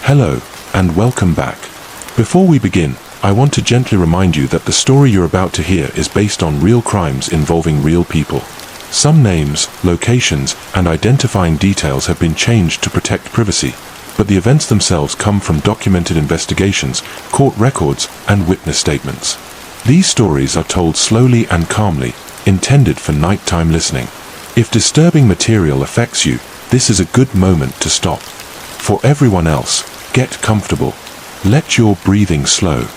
Hello, and welcome back. Before we begin, I want to gently remind you that the story you're about to hear is based on real crimes involving real people. Some names, locations, and identifying details have been changed to protect privacy, but the events themselves come from documented investigations, court records, and witness statements. These stories are told slowly and calmly, intended for nighttime listening. If disturbing material affects you, this is a good moment to stop. For everyone else, get comfortable. Let your breathing slow.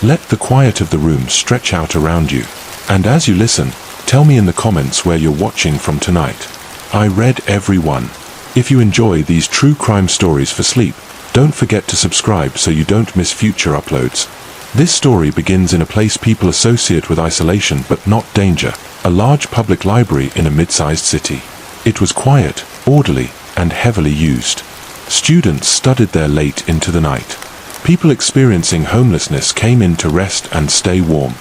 Let the quiet of the room stretch out around you. And as you listen, tell me in the comments where you're watching from tonight. I read every one. If you enjoy these true crime stories for sleep, don't forget to subscribe so you don't miss future uploads. This story begins in a place people associate with isolation but not danger, a large public library in a mid-sized city. It was quiet, orderly, and heavily used. Students studied there late into the night. People experiencing homelessness came in to rest and stay warm.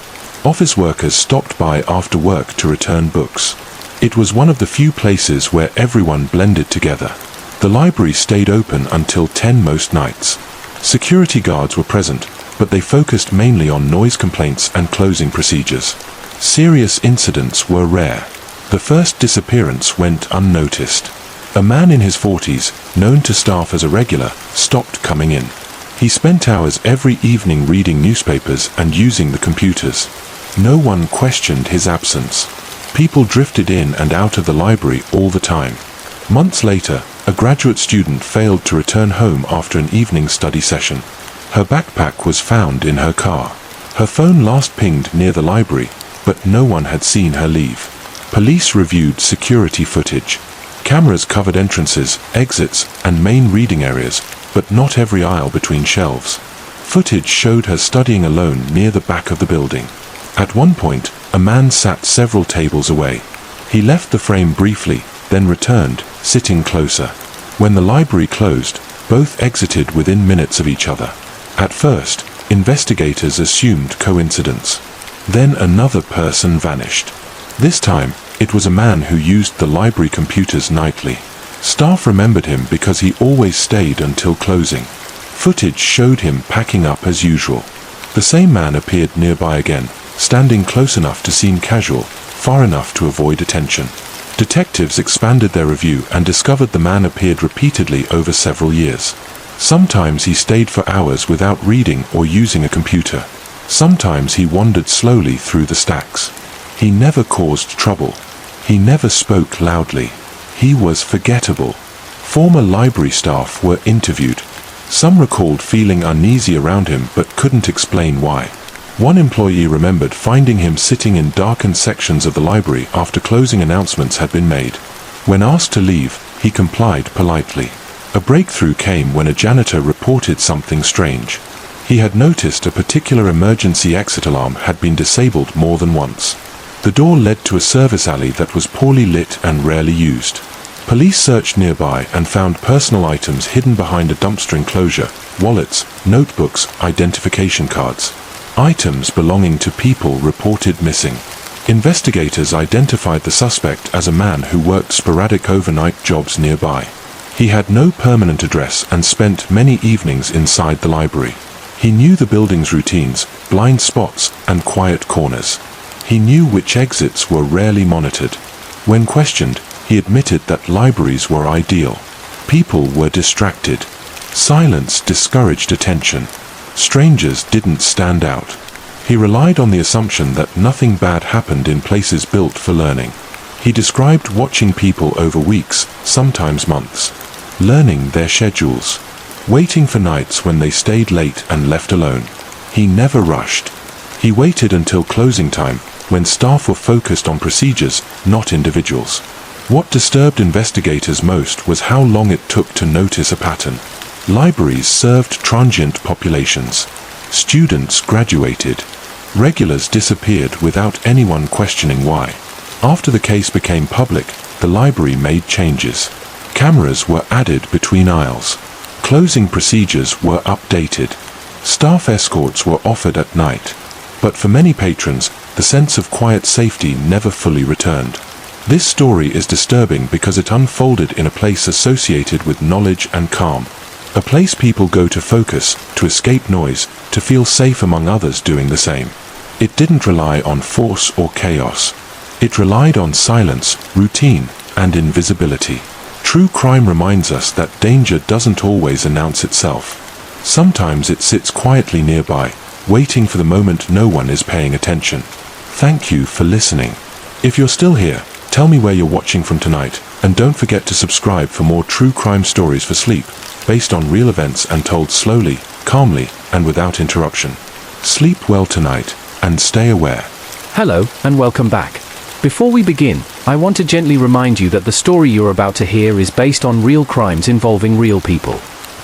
Office workers stopped by after work to return books. It was one of the few places where everyone blended together. The library stayed open until 10 most nights. Security guards were present, but they focused mainly on noise complaints and closing procedures. Serious incidents were rare. The first disappearance went unnoticed. A man in his 40s, known to staff as a regular, stopped coming in. He spent hours every evening reading newspapers and using the computers. No one questioned his absence. People drifted in and out of the library all the time. Months later, a graduate student failed to return home after an evening study session. Her backpack was found in her car. Her phone last pinged near the library, but no one had seen her leave. Police reviewed security footage. Cameras covered entrances, exits, and main reading areas, but not every aisle between shelves. Footage showed her studying alone near the back of the building. At one point, a man sat several tables away. He left the frame briefly, then returned, sitting closer. When the library closed, both exited within minutes of each other. At first, investigators assumed coincidence. Then another person vanished. This time, it was a man who used the library computers nightly. Staff remembered him because he always stayed until closing. Footage showed him packing up as usual. The same man appeared nearby again, standing close enough to seem casual, far enough to avoid attention. Detectives expanded their review and discovered the man appeared repeatedly over several years. Sometimes he stayed for hours without reading or using a computer. Sometimes he wandered slowly through the stacks. He never caused trouble. He never spoke loudly. He was forgettable. Former library staff were interviewed. Some recalled feeling uneasy around him but couldn't explain why. One employee remembered finding him sitting in darkened sections of the library after closing announcements had been made. When asked to leave, he complied politely. A breakthrough came when a janitor reported something strange. He had noticed a particular emergency exit alarm had been disabled more than once. The door led to a service alley that was poorly lit and rarely used. Police searched nearby and found personal items hidden behind a dumpster enclosure, wallets, notebooks, identification cards. Items belonging to people reported missing. Investigators identified the suspect as a man who worked sporadic overnight jobs nearby. He had no permanent address and spent many evenings inside the library. He knew the building's routines, blind spots, and quiet corners. He knew which exits were rarely monitored. When questioned, he admitted that libraries were ideal. People were distracted. Silence discouraged attention. Strangers didn't stand out. He relied on the assumption that nothing bad happened in places built for learning. He described watching people over weeks, sometimes months, learning their schedules, waiting for nights when they stayed late and left alone. He never rushed. He waited until closing time, when staff were focused on procedures, not individuals. What disturbed investigators most was how long it took to notice a pattern. Libraries served transient populations. Students graduated. Regulars disappeared without anyone questioning why. After the case became public, the library made changes. Cameras were added between aisles. Closing procedures were updated. Staff escorts were offered at night. But for many patrons, the sense of quiet safety never fully returned. This story is disturbing because it unfolded in a place associated with knowledge and calm. A place people go to focus, to escape noise, to feel safe among others doing the same. It didn't rely on force or chaos. It relied on silence, routine, and invisibility. True crime reminds us that danger doesn't always announce itself. Sometimes it sits quietly nearby, waiting for the moment no one is paying attention. Thank you for listening. If you're still here, tell me where you're watching from tonight, and don't forget to subscribe for more true crime stories for sleep, based on real events and told slowly, calmly, and without interruption. Sleep well tonight, and stay aware. Hello, and welcome back. Before we begin, I want to gently remind you that the story you're about to hear is based on real crimes involving real people.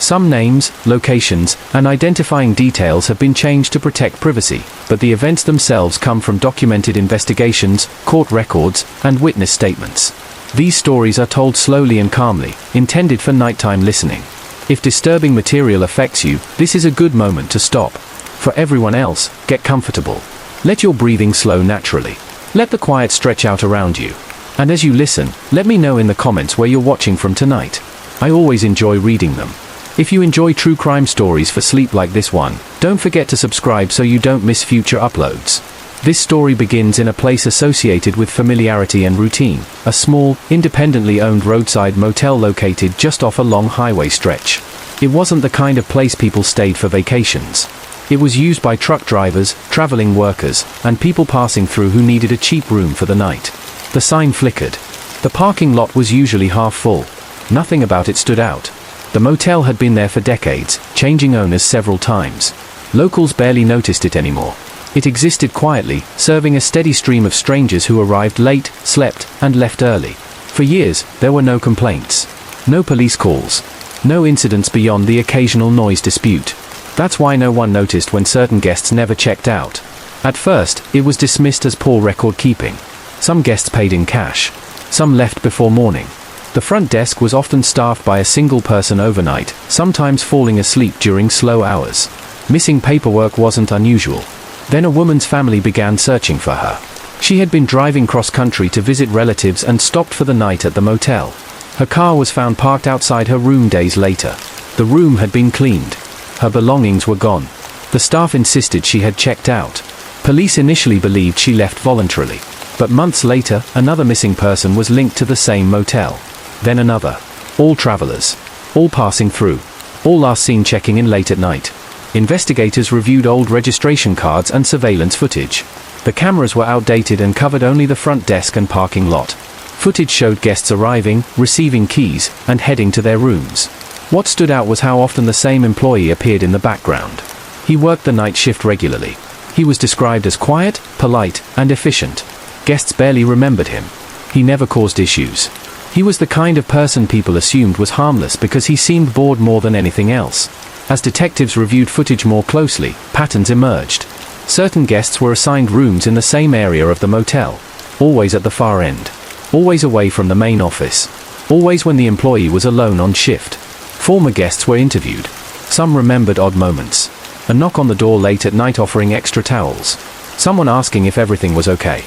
Some names, locations, and identifying details have been changed to protect privacy, but the events themselves come from documented investigations, court records, and witness statements. These stories are told slowly and calmly, intended for nighttime listening. If disturbing material affects you, this is a good moment to stop. For everyone else, get comfortable. Let your breathing slow naturally. Let the quiet stretch out around you. And as you listen, let me know in the comments where you're watching from tonight. I always enjoy reading them. If you enjoy true crime stories for sleep like this one, don't forget to subscribe so you don't miss future uploads. This story begins in a place associated with familiarity and routine, a small, independently owned roadside motel located just off a long highway stretch. It wasn't the kind of place people stayed for vacations. It was used by truck drivers, traveling workers, and people passing through who needed a cheap room for the night. The sign flickered. The parking lot was usually half full. Nothing about it stood out. The motel had been there for decades, changing owners several times. Locals barely noticed it anymore. It existed quietly, serving a steady stream of strangers who arrived late, slept, and left early. For years, there were no complaints. No police calls. No incidents beyond the occasional noise dispute. That's why no one noticed when certain guests never checked out. At first, it was dismissed as poor record keeping. Some guests paid in cash. Some left before morning. The front desk was often staffed by a single person overnight, sometimes falling asleep during slow hours. Missing paperwork wasn't unusual. Then a woman's family began searching for her. She had been driving cross-country to visit relatives and stopped for the night at the motel. Her car was found parked outside her room days later. The room had been cleaned. Her belongings were gone. The staff insisted she had checked out. Police initially believed she left voluntarily. But months later, another missing person was linked to the same motel. Then another. All travelers. All passing through. All last seen checking in late at night. Investigators reviewed old registration cards and surveillance footage. The cameras were outdated and covered only the front desk and parking lot. Footage showed guests arriving, receiving keys, and heading to their rooms. What stood out was how often the same employee appeared in the background. He worked the night shift regularly. He was described as quiet, polite, and efficient. Guests barely remembered him. He never caused issues. He was the kind of person people assumed was harmless because he seemed bored more than anything else. As detectives reviewed footage more closely, patterns emerged. Certain guests were assigned rooms in the same area of the motel. Always at the far end. Always away from the main office. Always when the employee was alone on shift. Former guests were interviewed. Some remembered odd moments. A knock on the door late at night offering extra towels. Someone asking if everything was okay.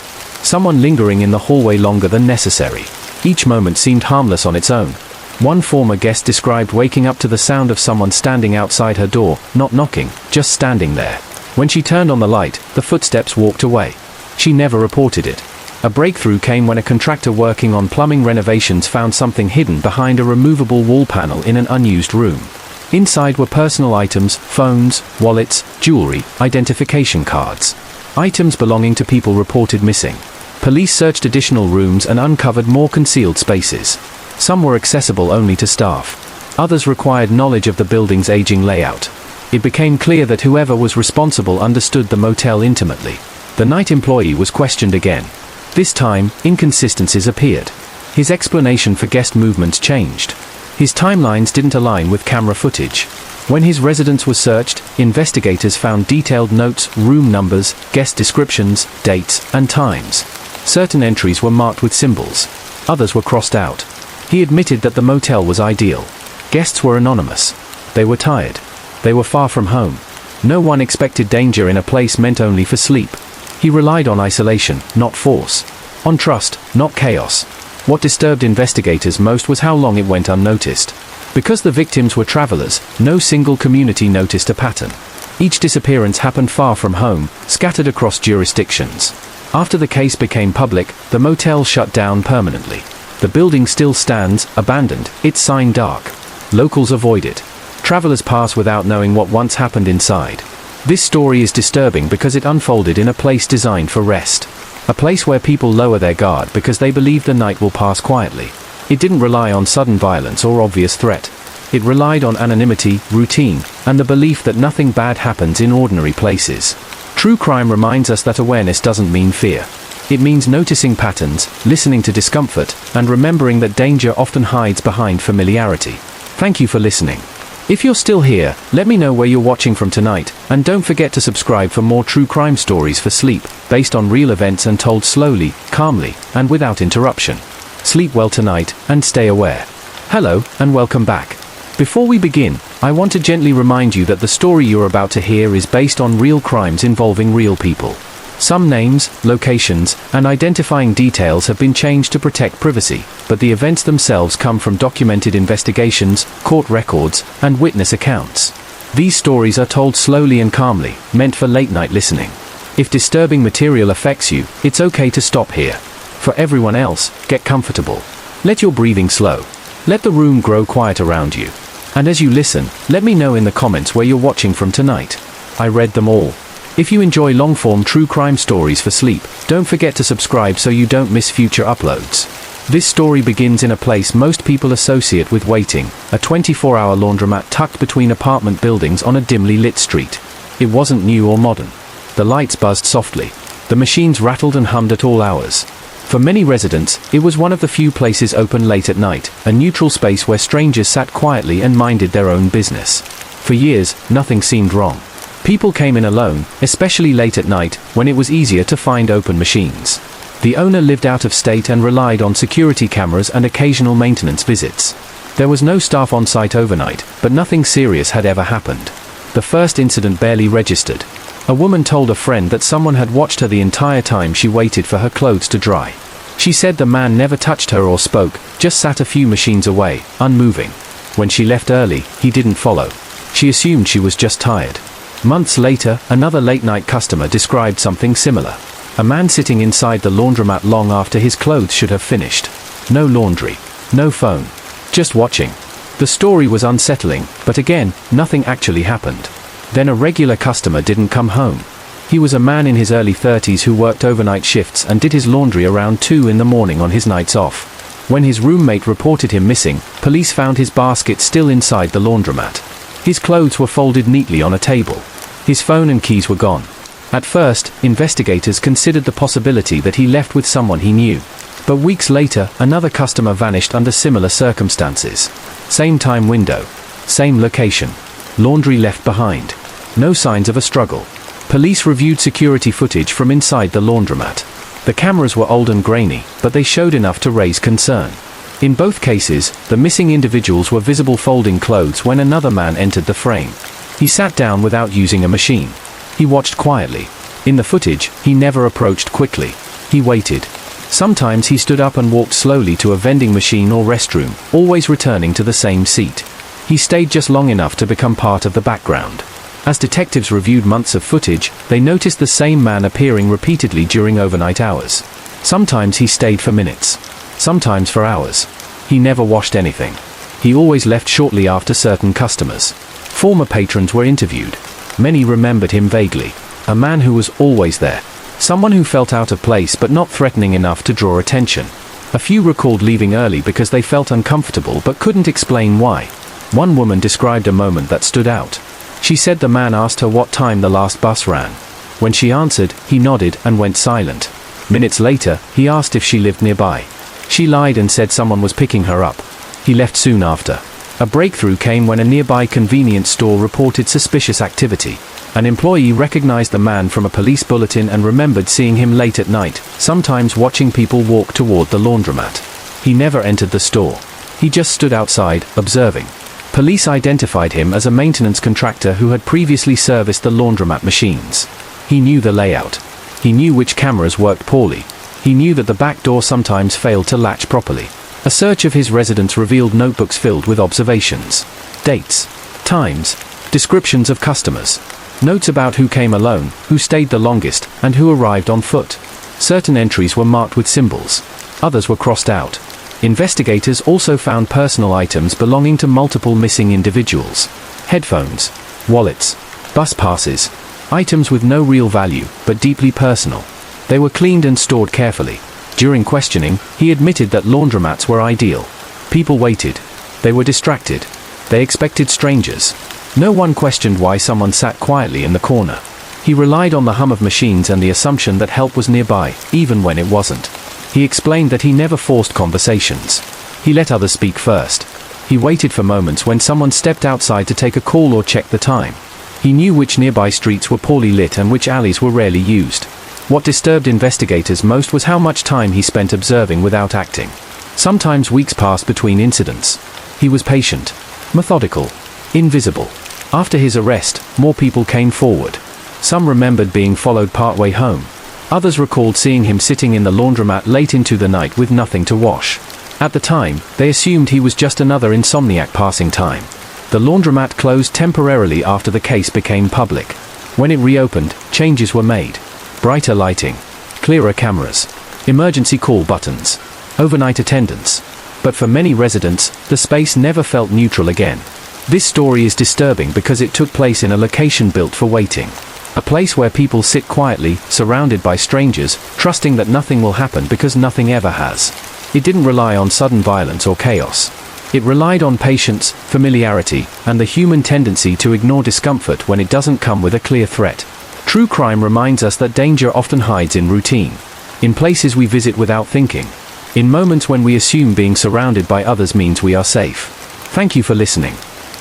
Someone lingering in the hallway longer than necessary. Each moment seemed harmless on its own. One former guest described waking up to the sound of someone standing outside her door, not knocking, just standing there. When she turned on the light, the footsteps walked away. She never reported it. A breakthrough came when a contractor working on plumbing renovations found something hidden behind a removable wall panel in an unused room. Inside were personal items, phones, wallets, jewelry, identification cards. Items belonging to people reported missing. Police searched additional rooms and uncovered more concealed spaces. Some were accessible only to staff. Others required knowledge of the building's aging layout. It became clear that whoever was responsible understood the motel intimately. The night employee was questioned again. This time, inconsistencies appeared. His explanation for guest movements changed. His timelines didn't align with camera footage. When his residence was searched, investigators found detailed notes, room numbers, guest descriptions, dates, and times. Certain entries were marked with symbols. Others were crossed out. He admitted that the motel was ideal. Guests were anonymous. They were tired. They were far from home. No one expected danger in a place meant only for sleep. He relied on isolation, not force. On trust, not chaos. What disturbed investigators most was how long it went unnoticed. Because the victims were travelers, no single community noticed a pattern. Each disappearance happened far from home, scattered across jurisdictions. After the case became public, the motel shut down permanently. The building still stands, abandoned, its sign dark. Locals avoid it. Travelers pass without knowing what once happened inside. This story is disturbing because it unfolded in a place designed for rest. A place where people lower their guard because they believe the night will pass quietly. It didn't rely on sudden violence or obvious threat. It relied on anonymity, routine, and the belief that nothing bad happens in ordinary places. True crime reminds us that awareness doesn't mean fear. It means noticing patterns, listening to discomfort, and remembering that danger often hides behind familiarity. Thank you for listening. If you're still here, let me know where you're watching from tonight, and don't forget to subscribe for more true crime stories for sleep, based on real events and told slowly, calmly, and without interruption. Sleep well tonight, and stay aware. Hello, and welcome back. Before we begin, I want to gently remind you that the story you're about to hear is based on real crimes involving real people. Some names, locations, and identifying details have been changed to protect privacy, but the events themselves come from documented investigations, court records, and witness accounts. These stories are told slowly and calmly, meant for late-night listening. If disturbing material affects you, it's okay to stop here. For everyone else, get comfortable. Let your breathing slow. Let the room grow quiet around you. And as you listen, let me know in the comments where you're watching from tonight. I read them all. If you enjoy long-form true crime stories for sleep, don't forget to subscribe so you don't miss future uploads. This story begins in a place most people associate with waiting, a 24-hour laundromat tucked between apartment buildings on a dimly lit street. It wasn't new or modern. The lights buzzed softly. The machines rattled and hummed at all hours. For many residents, it was one of the few places open late at night, a neutral space where strangers sat quietly and minded their own business. For years, nothing seemed wrong. People came in alone, especially late at night, when it was easier to find open machines. The owner lived out of state and relied on security cameras and occasional maintenance visits. There was no staff on site overnight, but nothing serious had ever happened. The first incident barely registered. A woman told a friend that someone had watched her the entire time she waited for her clothes to dry. She said the man never touched her or spoke, just sat a few machines away, unmoving. When she left early, he didn't follow. She assumed she was just tired. Months later, another late-night customer described something similar. A man sitting inside the laundromat long after his clothes should have finished. No laundry. No phone. Just watching. The story was unsettling, but again, nothing actually happened. Then a regular customer didn't come home. He was a man in his early 30s who worked overnight shifts and did his laundry around 2 in the morning on his nights off. When his roommate reported him missing, police found his basket still inside the laundromat. His clothes were folded neatly on a table. His phone and keys were gone. At first, investigators considered the possibility that he left with someone he knew. But weeks later, another customer vanished under similar circumstances. Same time window. Same location. Laundry left behind. No signs of a struggle. Police reviewed security footage from inside the laundromat. The cameras were old and grainy, but they showed enough to raise concern. In both cases, the missing individuals were visible folding clothes when another man entered the frame. He sat down without using a machine. He watched quietly. In the footage, he never approached quickly. He waited. Sometimes he stood up and walked slowly to a vending machine or restroom, always returning to the same seat. He stayed just long enough to become part of the background. As detectives reviewed months of footage, they noticed the same man appearing repeatedly during overnight hours. Sometimes he stayed for minutes. Sometimes for hours. He never washed anything. He always left shortly after certain customers. Former patrons were interviewed. Many remembered him vaguely. A man who was always there. Someone who felt out of place but not threatening enough to draw attention. A few recalled leaving early because they felt uncomfortable but couldn't explain why. One woman described a moment that stood out. She said the man asked her what time the last bus ran. When she answered, he nodded and went silent. Minutes later, he asked if she lived nearby. She lied and said someone was picking her up. He left soon after. A breakthrough came when a nearby convenience store reported suspicious activity. An employee recognized the man from a police bulletin and remembered seeing him late at night, sometimes watching people walk toward the laundromat. He never entered the store. He just stood outside, observing. Police identified him as a maintenance contractor who had previously serviced the laundromat machines. He knew the layout. He knew which cameras worked poorly. He knew that the back door sometimes failed to latch properly. A search of his residence revealed notebooks filled with observations, dates, times, descriptions of customers, notes about who came alone, who stayed the longest, and who arrived on foot. Certain entries were marked with symbols. Others were crossed out. Investigators also found personal items belonging to multiple missing individuals. Headphones, wallets, bus passes, items with no real value, but deeply personal. They were cleaned and stored carefully. During questioning, he admitted that laundromats were ideal. People waited. They were distracted. They expected strangers. No one questioned why someone sat quietly in the corner. He relied on the hum of machines and the assumption that help was nearby, even when it wasn't. He explained that he never forced conversations. He let others speak first. He waited for moments when someone stepped outside to take a call or check the time. He knew which nearby streets were poorly lit and which alleys were rarely used. What disturbed investigators most was how much time he spent observing without acting. Sometimes weeks passed between incidents. He was patient, methodical, invisible. After his arrest, more people came forward. Some remembered being followed partway home. Others recalled seeing him sitting in the laundromat late into the night with nothing to wash. At the time, they assumed he was just another insomniac passing time. The laundromat closed temporarily after the case became public. When it reopened, changes were made. Brighter lighting, clearer cameras, emergency call buttons, overnight attendance. But for many residents, the space never felt neutral again. This story is disturbing because it took place in a location built for waiting. A place where people sit quietly, surrounded by strangers, trusting that nothing will happen because nothing ever has. It didn't rely on sudden violence or chaos. It relied on patience, familiarity, and the human tendency to ignore discomfort when it doesn't come with a clear threat. True crime reminds us that danger often hides in routine, in places we visit without thinking, in moments when we assume being surrounded by others means we are safe. Thank you for listening.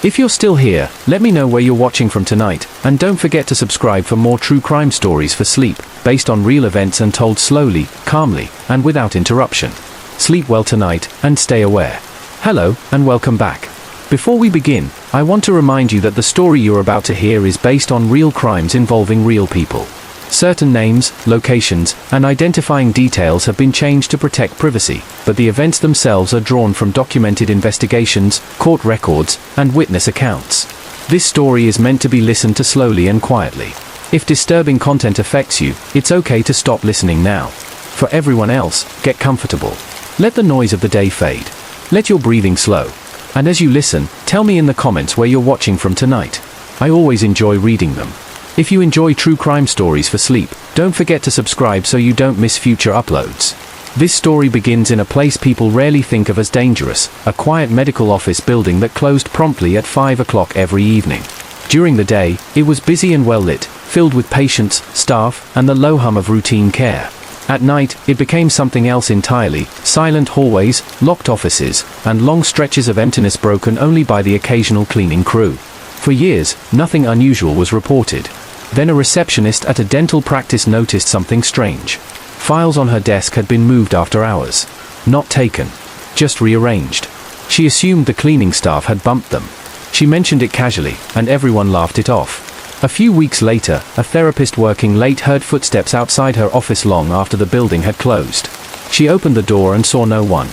If you're still here, let me know where you're watching from tonight, and don't forget to subscribe for more true crime stories for sleep, based on real events and told slowly, calmly, and without interruption. Sleep well tonight, and stay aware. Hello, and welcome back. Before we begin, I want to remind you that the story you're about to hear is based on real crimes involving real people. Certain names, locations, and identifying details have been changed to protect privacy, but the events themselves are drawn from documented investigations, court records, and witness accounts. This story is meant to be listened to slowly and quietly. If disturbing content affects you, it's okay to stop listening now. For everyone else, get comfortable. Let the noise of the day fade. Let your breathing slow. And as you listen, tell me in the comments where you're watching from tonight. I always enjoy reading them. If you enjoy true crime stories for sleep, don't forget to subscribe so you don't miss future uploads. This story begins in a place people rarely think of as dangerous, a quiet medical office building that closed promptly at 5 o'clock every evening. During the day, it was busy and well lit, filled with patients, staff, and the low hum of routine care. At night, it became something else entirely, silent hallways, locked offices, and long stretches of emptiness broken only by the occasional cleaning crew. For years, nothing unusual was reported. Then a receptionist at a dental practice noticed something strange. Files on her desk had been moved after hours. Not taken. Just rearranged. She assumed the cleaning staff had bumped them. She mentioned it casually, and everyone laughed it off. A few weeks later, a therapist working late heard footsteps outside her office long after the building had closed. She opened the door and saw no one.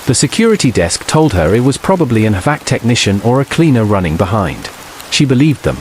The security desk told her it was probably an HVAC technician or a cleaner running behind. She believed them.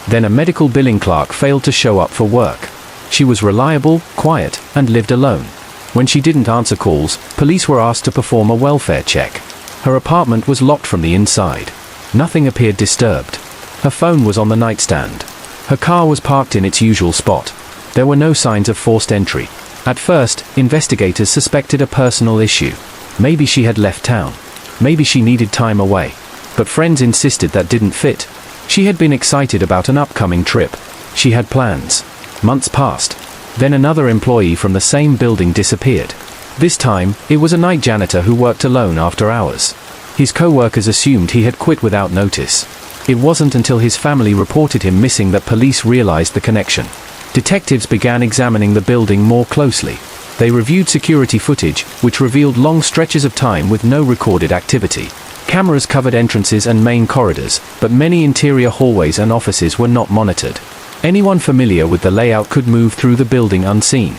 Then a medical billing clerk failed to show up for work. She was reliable, quiet, and lived alone. When she didn't answer calls, police were asked to perform a welfare check. Her apartment was locked from the inside. Nothing appeared disturbed. Her phone was on the nightstand. Her car was parked in its usual spot. There were no signs of forced entry. At first, investigators suspected a personal issue. Maybe she had left town. Maybe she needed time away. But friends insisted that didn't fit. She had been excited about an upcoming trip. She had plans. Months passed. Then another employee from the same building disappeared. This time, it was a night janitor who worked alone after hours. His co-workers assumed he had quit without notice. It wasn't until his family reported him missing that police realized the connection. Detectives began examining the building more closely. They reviewed security footage, which revealed long stretches of time with no recorded activity. Cameras covered entrances and main corridors, but many interior hallways and offices were not monitored. Anyone familiar with the layout could move through the building unseen.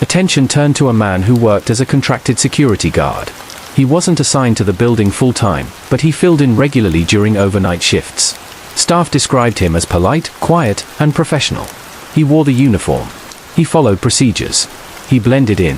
Attention turned to a man who worked as a contracted security guard. He wasn't assigned to the building full-time, but he filled in regularly during overnight shifts. Staff described him as polite, quiet, and professional. He wore the uniform. He followed procedures. He blended in.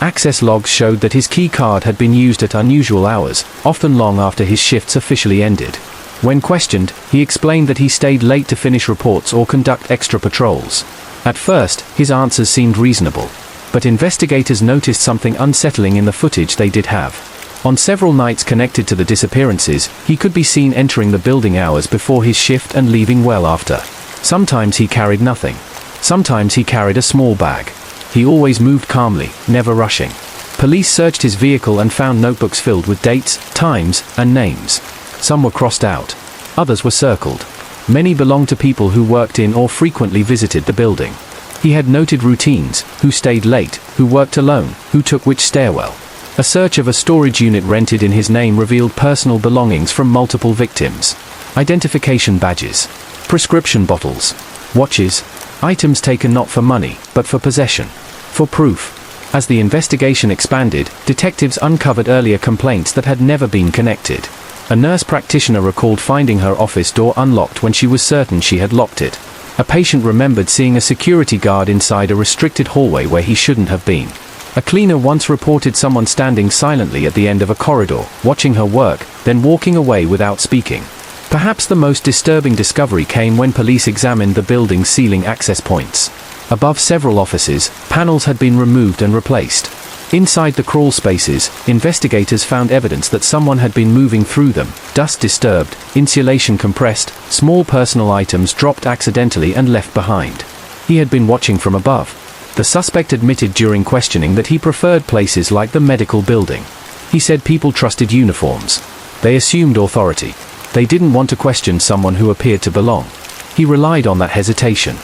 Access logs showed that his key card had been used at unusual hours, often long after his shifts officially ended. When questioned, he explained that he stayed late to finish reports or conduct extra patrols. At first, his answers seemed reasonable. But investigators noticed something unsettling in the footage they did have. On several nights connected to the disappearances, he could be seen entering the building hours before his shift and leaving well after. Sometimes he carried nothing. Sometimes he carried a small bag. He always moved calmly, never rushing. Police searched his vehicle and found notebooks filled with dates, times, and names. Some were crossed out. Others were circled. Many belonged to people who worked in or frequently visited the building. He had noted routines: who stayed late, who worked alone, who took which stairwell. A search of a storage unit rented in his name revealed personal belongings from multiple victims. Identification badges, prescription bottles, watches, items taken not for money, but for possession, for proof. As the investigation expanded, detectives uncovered earlier complaints that had never been connected. A nurse practitioner recalled finding her office door unlocked when she was certain she had locked it. A patient remembered seeing a security guard inside a restricted hallway where he shouldn't have been. A cleaner once reported someone standing silently at the end of a corridor, watching her work, then walking away without speaking. Perhaps the most disturbing discovery came when police examined the building's ceiling access points. Above several offices, panels had been removed and replaced. Inside the crawl spaces, investigators found evidence that someone had been moving through them: dust disturbed, insulation compressed, small personal items dropped accidentally and left behind. He had been watching from above. The suspect admitted during questioning that he preferred places like the medical building. He said people trusted uniforms. They assumed authority. They didn't want to question someone who appeared to belong. He relied on that hesitation.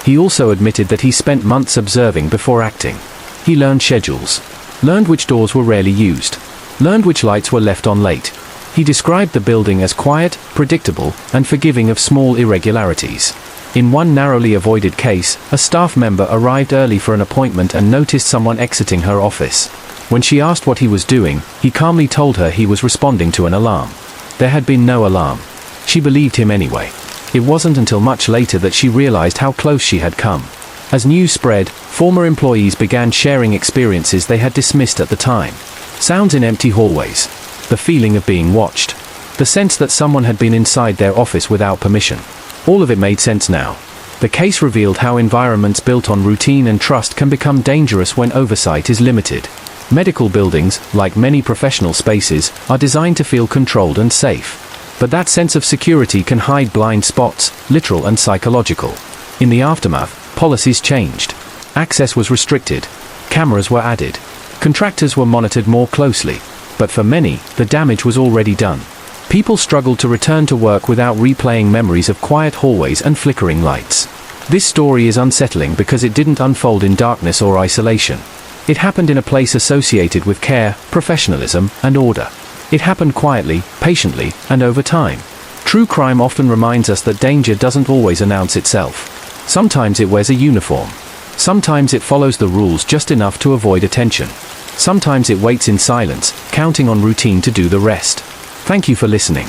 He also admitted that he spent months observing before acting. He learned schedules. Learned which doors were rarely used. Learned which lights were left on late. He described the building as quiet, predictable, and forgiving of small irregularities. In one narrowly avoided case, a staff member arrived early for an appointment and noticed someone exiting her office. When she asked what he was doing, he calmly told her he was responding to an alarm. There had been no alarm. She believed him anyway. It wasn't until much later that she realized how close she had come. As news spread, former employees began sharing experiences they had dismissed at the time. Sounds in empty hallways. The feeling of being watched. The sense that someone had been inside their office without permission. All of it made sense now. The case revealed how environments built on routine and trust can become dangerous when oversight is limited. Medical buildings, like many professional spaces, are designed to feel controlled and safe. But that sense of security can hide blind spots, literal and psychological. In the aftermath, policies changed. Access was restricted. Cameras were added. Contractors were monitored more closely. But for many, the damage was already done. People struggled to return to work without replaying memories of quiet hallways and flickering lights. This story is unsettling because it didn't unfold in darkness or isolation. It happened in a place associated with care, professionalism, and order. It happened quietly, patiently, and over time. True crime often reminds us that danger doesn't always announce itself. Sometimes it wears a uniform. Sometimes it follows the rules just enough to avoid attention. Sometimes it waits in silence, counting on routine to do the rest. Thank you for listening.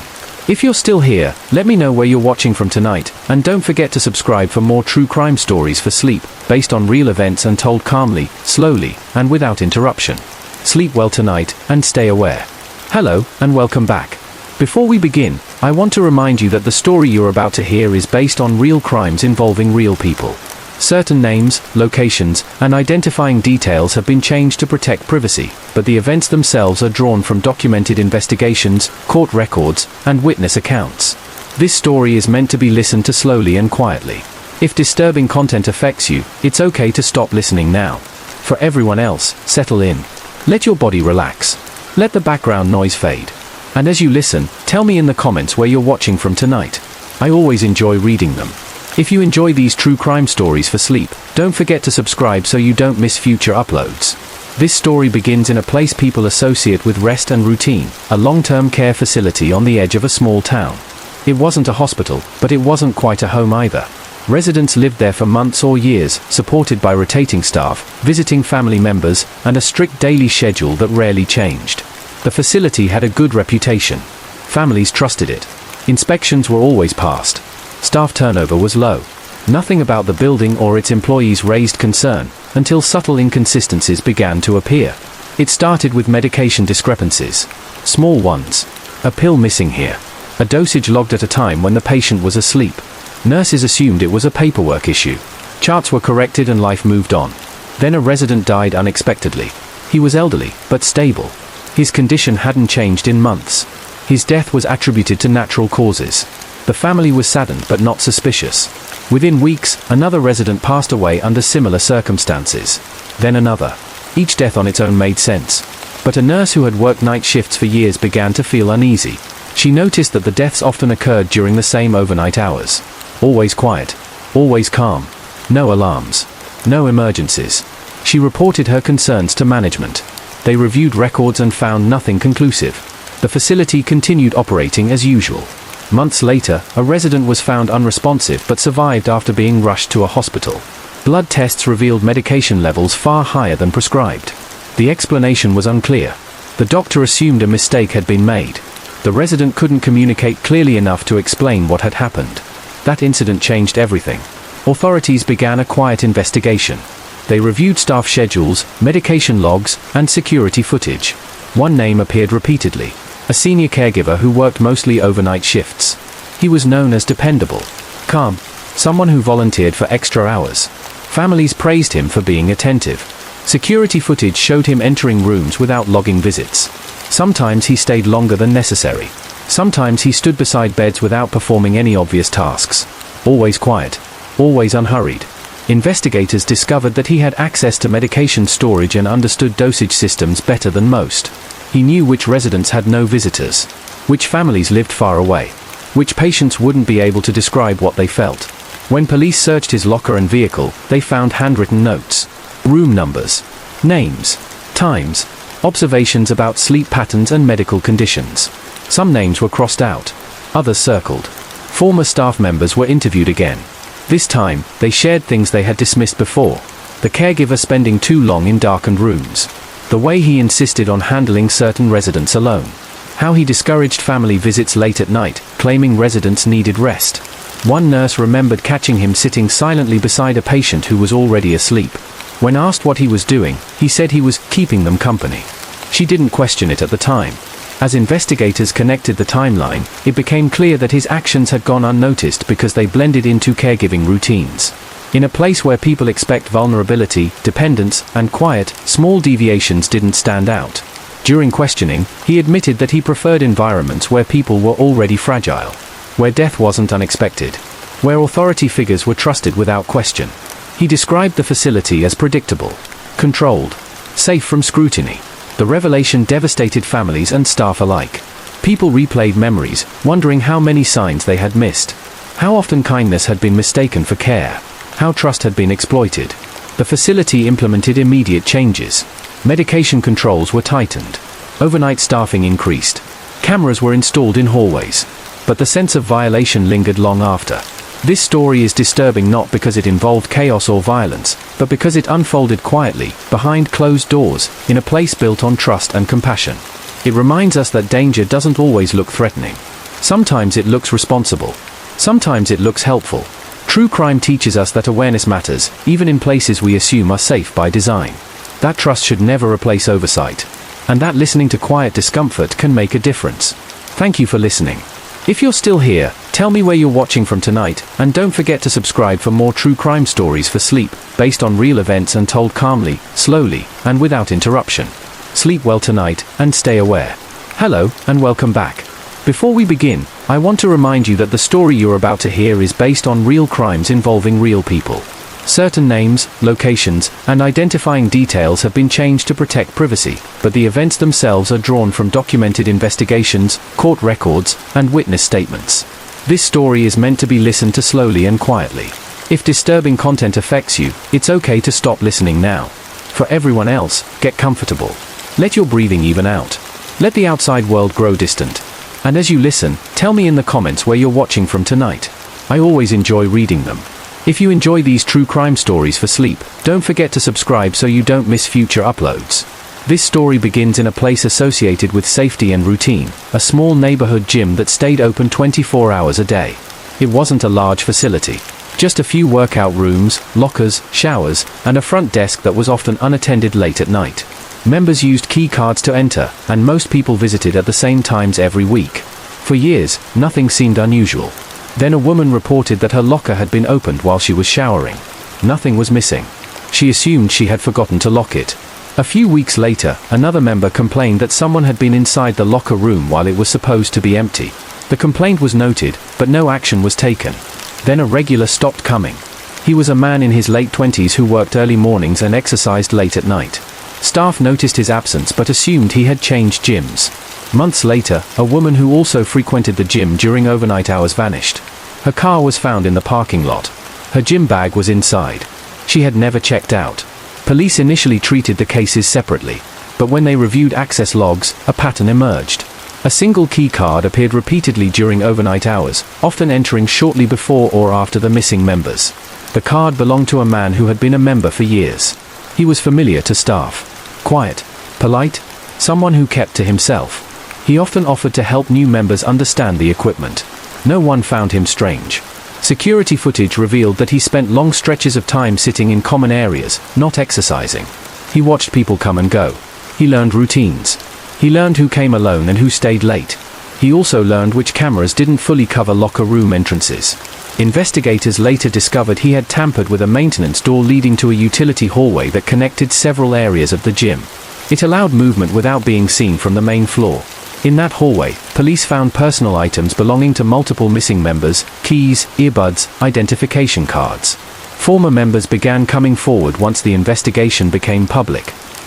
If you're still here, let me know where you're watching from tonight, and don't forget to subscribe for more true crime stories for sleep, based on real events and told calmly, slowly, and without interruption. Sleep well tonight, and stay aware. Hello, and welcome back. Before we begin, I want to remind you that the story you're about to hear is based on real crimes involving real people. Certain names, locations, and identifying details have been changed to protect privacy, but the events themselves are drawn from documented investigations, court records, and witness accounts. This story is meant to be listened to slowly and quietly. If disturbing content affects you, it's okay to stop listening now. For everyone else, settle in. Let your body relax. Let the background noise fade. And as you listen, tell me in the comments where you're watching from tonight. I always enjoy reading them. If you enjoy these true crime stories for sleep, don't forget to subscribe so you don't miss future uploads. This story begins in a place people associate with rest and routine, a long-term care facility on the edge of a small town. It wasn't a hospital, but it wasn't quite a home either. Residents lived there for months or years, supported by rotating staff, visiting family members, and a strict daily schedule that rarely changed. The facility had a good reputation. Families trusted it. Inspections were always passed. Staff turnover was low. Nothing about the building or its employees raised concern, until subtle inconsistencies began to appear. It started with medication discrepancies. Small ones. A pill missing here. A dosage logged at a time when the patient was asleep. Nurses assumed it was a paperwork issue. Charts were corrected and life moved on. Then a resident died unexpectedly. He was elderly, but stable. His condition hadn't changed in months. His death was attributed to natural causes. The family was saddened but not suspicious. Within weeks, another resident passed away under similar circumstances. Then another. Each death on its own made sense. But a nurse who had worked night shifts for years began to feel uneasy. She noticed that the deaths often occurred during the same overnight hours. Always quiet. Always calm. No alarms. No emergencies. She reported her concerns to management. They reviewed records and found nothing conclusive. The facility continued operating as usual. Months later, a resident was found unresponsive but survived after being rushed to a hospital. Blood tests revealed medication levels far higher than prescribed. The explanation was unclear. The doctor assumed a mistake had been made. The resident couldn't communicate clearly enough to explain what had happened. That incident changed everything. Authorities began a quiet investigation. They reviewed staff schedules, medication logs, and security footage. One name appeared repeatedly. A senior caregiver who worked mostly overnight shifts. He was known as dependable, calm, someone who volunteered for extra hours. Families praised him for being attentive. Security footage showed him entering rooms without logging visits. Sometimes he stayed longer than necessary. Sometimes he stood beside beds without performing any obvious tasks. Always quiet. Always unhurried. Investigators discovered that he had access to medication storage and understood dosage systems better than most. He knew which residents had no visitors, which families lived far away, which patients wouldn't be able to describe what they felt. When police searched his locker and vehicle, they found handwritten notes, room numbers, names, times, observations about sleep patterns and medical conditions. Some names were crossed out, others circled. Former staff members were interviewed again. This time, they shared things they had dismissed before. The caregiver spending too long in darkened rooms. The way he insisted on handling certain residents alone. How he discouraged family visits late at night, claiming residents needed rest. One nurse remembered catching him sitting silently beside a patient who was already asleep. When asked what he was doing, he said he was keeping them company. She didn't question it at the time. As investigators connected the timeline, it became clear that his actions had gone unnoticed because they blended into caregiving routines. In a place where people expect vulnerability, dependence, and quiet, small deviations didn't stand out. During questioning, he admitted that he preferred environments where people were already fragile, where death wasn't unexpected, where authority figures were trusted without question. He described the facility as predictable, controlled, safe from scrutiny. The revelation devastated families and staff alike. People replayed memories, wondering how many signs they had missed. How often kindness had been mistaken for care. How trust had been exploited. The facility implemented immediate changes. Medication controls were tightened. Overnight staffing increased. Cameras were installed in hallways. But the sense of violation lingered long after. This story is disturbing not because it involved chaos or violence, but because it unfolded quietly, behind closed doors, in a place built on trust and compassion. It reminds us that danger doesn't always look threatening. Sometimes it looks responsible. Sometimes it looks helpful. True crime teaches us that awareness matters, even in places we assume are safe by design. That trust should never replace oversight. And that listening to quiet discomfort can make a difference. Thank you for listening. If you're still here, tell me where you're watching from tonight, and don't forget to subscribe for more true crime stories for sleep, based on real events and told calmly, slowly, and without interruption. Sleep well tonight, and stay aware. Hello, and welcome back. Before we begin, I want to remind you that the story you're about to hear is based on real crimes involving real people. Certain names, locations, and identifying details have been changed to protect privacy, but the events themselves are drawn from documented investigations, court records, and witness statements. This story is meant to be listened to slowly and quietly. If disturbing content affects you, it's okay to stop listening now. For everyone else, get comfortable. Let your breathing even out. Let the outside world grow distant. And as you listen, tell me in the comments where you're watching from tonight. I always enjoy reading them. If you enjoy these true crime stories for sleep, don't forget to subscribe so you don't miss future uploads. This story begins in a place associated with safety and routine, a small neighborhood gym that stayed open 24 hours a day. It wasn't a large facility. Just a few workout rooms, lockers, showers, and a front desk that was often unattended late at night. Members used key cards to enter, and most people visited at the same times every week. For years, nothing seemed unusual. Then a woman reported that her locker had been opened while she was showering. Nothing was missing. She assumed she had forgotten to lock it. A few weeks later, another member complained that someone had been inside the locker room while it was supposed to be empty. The complaint was noted, but no action was taken. Then a regular stopped coming. He was a man in his late 20s who worked early mornings and exercised late at night. Staff noticed his absence but assumed he had changed gyms. Months later, a woman who also frequented the gym during overnight hours vanished. Her car was found in the parking lot. Her gym bag was inside. She had never checked out. Police initially treated the cases separately, but when they reviewed access logs, a pattern emerged. A single key card appeared repeatedly during overnight hours, often entering shortly before or after the missing members. The card belonged to a man who had been a member for years. He was familiar to staff. Quiet, polite, someone who kept to himself. He often offered to help new members understand the equipment. No one found him strange. Security footage revealed that he spent long stretches of time sitting in common areas, not exercising. He watched people come and go. He learned routines. He learned who came alone and who stayed late. He also learned which cameras didn't fully cover locker room entrances. Investigators later discovered he had tampered with a maintenance door leading to a utility hallway that connected several areas of the gym. It allowed movement without being seen from the main floor. In that hallway, police found personal items belonging to multiple missing members, keys, earbuds, identification cards. Former members began coming forward once the investigation became public.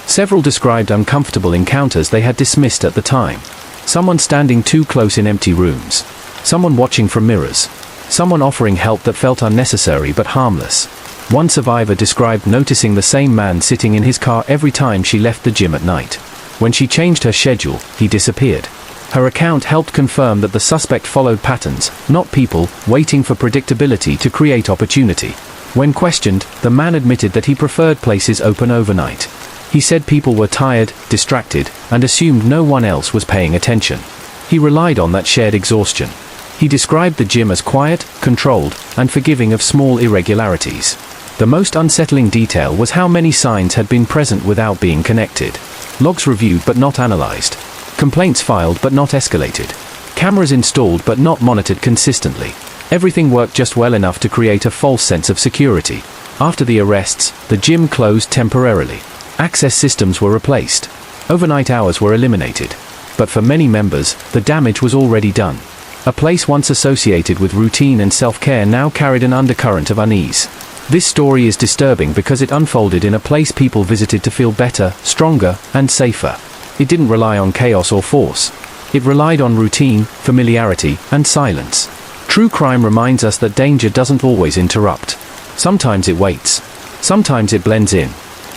Several described uncomfortable encounters they had dismissed at the time. Someone standing too close in empty rooms. Someone watching from mirrors. Someone offering help that felt unnecessary but harmless. One survivor described noticing the same man sitting in his car every time she left the gym at night. When she changed her schedule, he disappeared. Her account helped confirm that the suspect followed patterns, not people, waiting for predictability to create opportunity. When questioned, the man admitted that he preferred places open overnight. He said people were tired, distracted, and assumed no one else was paying attention. He relied on that shared exhaustion. He described the gym as quiet, controlled, and forgiving of small irregularities. The most unsettling detail was how many signs had been present without being connected. Logs reviewed but not analyzed. Complaints filed but not escalated. Cameras installed but not monitored consistently. Everything worked just well enough to create a false sense of security. After the arrests, the gym closed temporarily. Access systems were replaced. Overnight hours were eliminated. But for many members, the damage was already done. A place once associated with routine and self-care now carried an undercurrent of unease. This story is disturbing because it unfolded in a place people visited to feel better, stronger, and safer. It didn't rely on chaos or force. It relied on routine, familiarity, and silence. True crime reminds us that danger doesn't always interrupt. Sometimes it waits. Sometimes it blends in.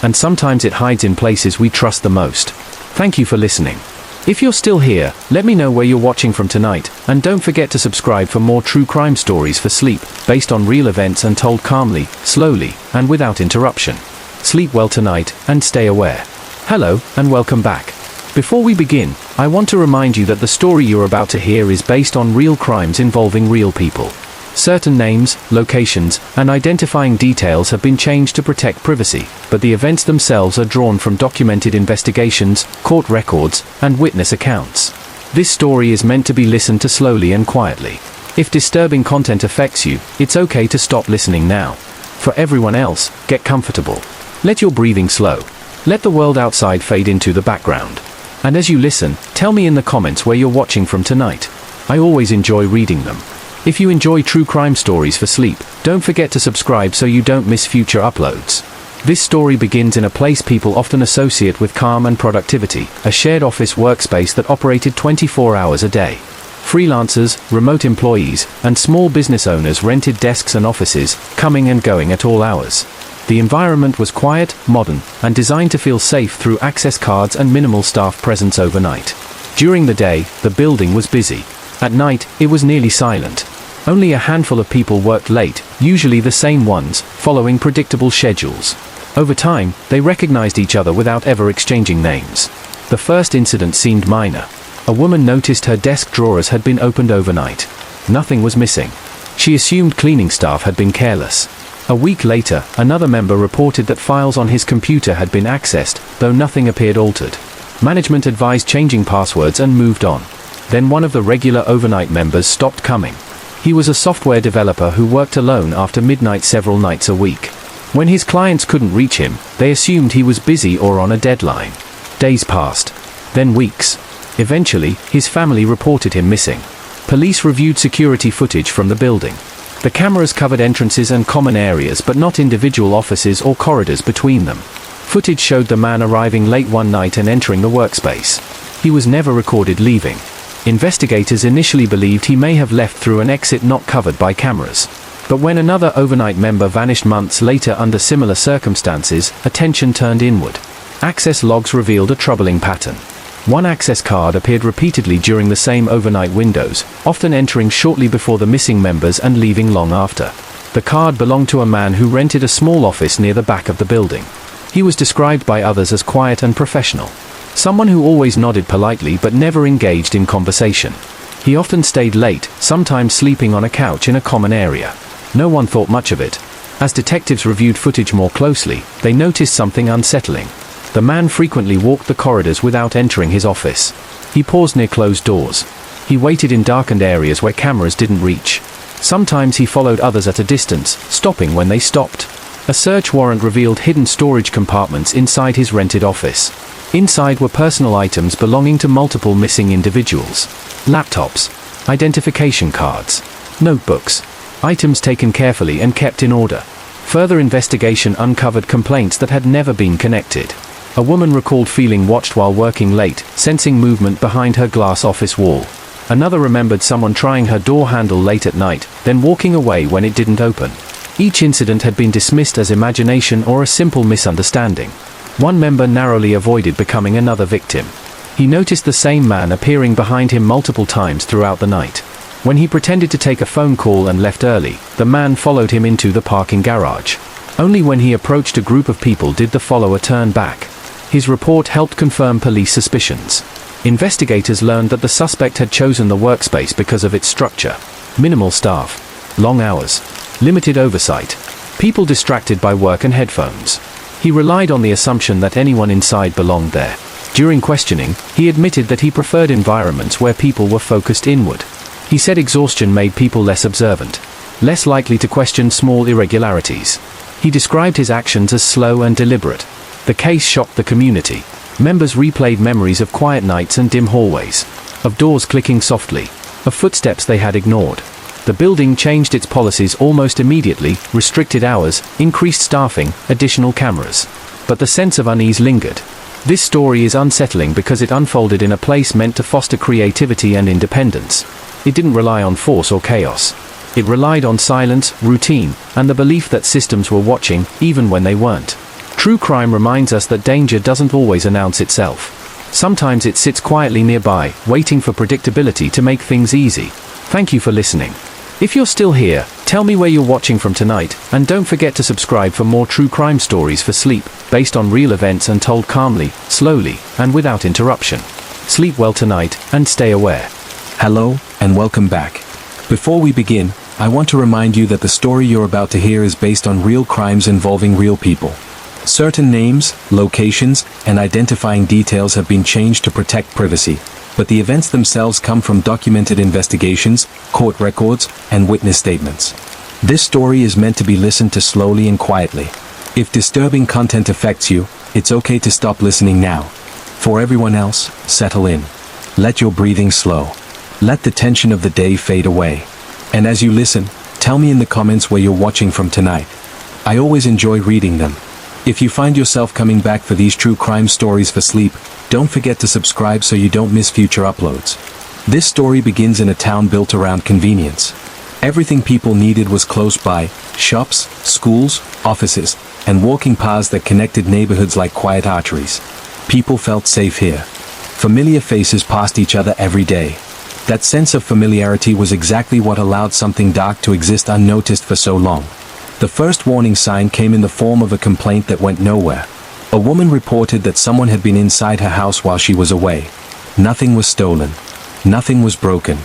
And sometimes it hides in places we trust the most. Thank you for listening. If you're still here, let me know where you're watching from tonight, and don't forget to subscribe for more true crime stories for sleep, based on real events and told calmly, slowly, and without interruption. Sleep well tonight, and stay aware. Hello, and welcome back. Before we begin, I want to remind you that the story you're about to hear is based on real crimes involving real people. Certain names, locations, and identifying details have been changed to protect privacy, but the events themselves are drawn from documented investigations, court records, and witness accounts. This story is meant to be listened to slowly and quietly. If disturbing content affects you, it's okay to stop listening now. For everyone else, get comfortable. Let your breathing slow. Let the world outside fade into the background. And as you listen, tell me in the comments where you're watching from tonight. I always enjoy reading them. If you enjoy true crime stories for sleep, don't forget to subscribe so you don't miss future uploads. This story begins in a place people often associate with calm and productivity, a shared office workspace that operated 24 hours a day. Freelancers, remote employees, and small business owners rented desks and offices, coming and going at all hours. The environment was quiet, modern, and designed to feel safe through access cards and minimal staff presence overnight. During the day, the building was busy. At night, it was nearly silent. Only a handful of people worked late, usually the same ones, following predictable schedules. Over time, they recognized each other without ever exchanging names. The first incident seemed minor. A woman noticed her desk drawers had been opened overnight. Nothing was missing. She assumed cleaning staff had been careless. A week later, another member reported that files on his computer had been accessed, though nothing appeared altered. Management advised changing passwords and moved on. Then one of the regular overnight members stopped coming. He was a software developer who worked alone after midnight several nights a week. When his clients couldn't reach him, they assumed he was busy or on a deadline. Days passed. Then weeks. Eventually, his family reported him missing. Police reviewed security footage from the building. The cameras covered entrances and common areas but not individual offices or corridors between them. Footage showed the man arriving late one night and entering the workspace. He was never recorded leaving. Investigators initially believed he may have left through an exit not covered by cameras. But when another overnight member vanished months later under similar circumstances, attention turned inward. Access logs revealed a troubling pattern. One access card appeared repeatedly during the same overnight windows, often entering shortly before the missing members and leaving long after. The card belonged to a man who rented a small office near the back of the building. He was described by others as quiet and professional. Someone who always nodded politely but never engaged in conversation. He often stayed late, sometimes sleeping on a couch in a common area. No one thought much of it. As detectives reviewed footage more closely, they noticed something unsettling. The man frequently walked the corridors without entering his office. He paused near closed doors. He waited in darkened areas where cameras didn't reach. Sometimes he followed others at a distance, stopping when they stopped. A search warrant revealed hidden storage compartments inside his rented office. Inside were personal items belonging to multiple missing individuals. Laptops, identification cards, notebooks, items taken carefully and kept in order. Further investigation uncovered complaints that had never been connected. A woman recalled feeling watched while working late, sensing movement behind her glass office wall. Another remembered someone trying her door handle late at night, then walking away when it didn't open. Each incident had been dismissed as imagination or a simple misunderstanding. One member narrowly avoided becoming another victim. He noticed the same man appearing behind him multiple times throughout the night. When he pretended to take a phone call and left early, the man followed him into the parking garage. Only when he approached a group of people did the follower turn back. His report helped confirm police suspicions. Investigators learned that the suspect had chosen the workspace because of its structure. Minimal staff, long hours, limited oversight, people distracted by work and headphones. He relied on the assumption that anyone inside belonged there. During questioning, he admitted that he preferred environments where people were focused inward. He said exhaustion made people less observant, less likely to question small irregularities. He described his actions as slow and deliberate. The case shocked the community. Members replayed memories of quiet nights and dim hallways, of doors clicking softly, of footsteps they had ignored. The building changed its policies almost immediately, restricted hours, increased staffing, additional cameras. But the sense of unease lingered. This story is unsettling because it unfolded in a place meant to foster creativity and independence. It didn't rely on force or chaos. It relied on silence, routine, and the belief that systems were watching, even when they weren't. True crime reminds us that danger doesn't always announce itself. Sometimes it sits quietly nearby, waiting for predictability to make things easy. Thank you for listening. If you're still here, tell me where you're watching from tonight, and don't forget to subscribe for more true crime stories for sleep, based on real events and told calmly, slowly, and without interruption. Sleep well tonight, and stay aware. Hello, and welcome back. Before we begin, I want to remind you that the story you're about to hear is based on real crimes involving real people. Certain names, locations, and identifying details have been changed to protect privacy, but the events themselves come from documented investigations, court records, and witness statements. This story is meant to be listened to slowly and quietly. If disturbing content affects you, it's okay to stop listening now. For everyone else, settle in. Let your breathing slow. Let the tension of the day fade away. And as you listen, tell me in the comments where you're watching from tonight. I always enjoy reading them. If you find yourself coming back for these true crime stories for sleep, don't forget to subscribe so you don't miss future uploads. This story begins in a town built around convenience. Everything people needed was close by: shops, schools, offices, and walking paths that connected neighborhoods like quiet arteries. People felt safe here. Familiar faces passed each other every day. That sense of familiarity was exactly what allowed something dark to exist unnoticed for so long. The first warning sign came in the form of a complaint that went nowhere. A woman reported that someone had been inside her house while she was away. Nothing was stolen. Nothing was broken.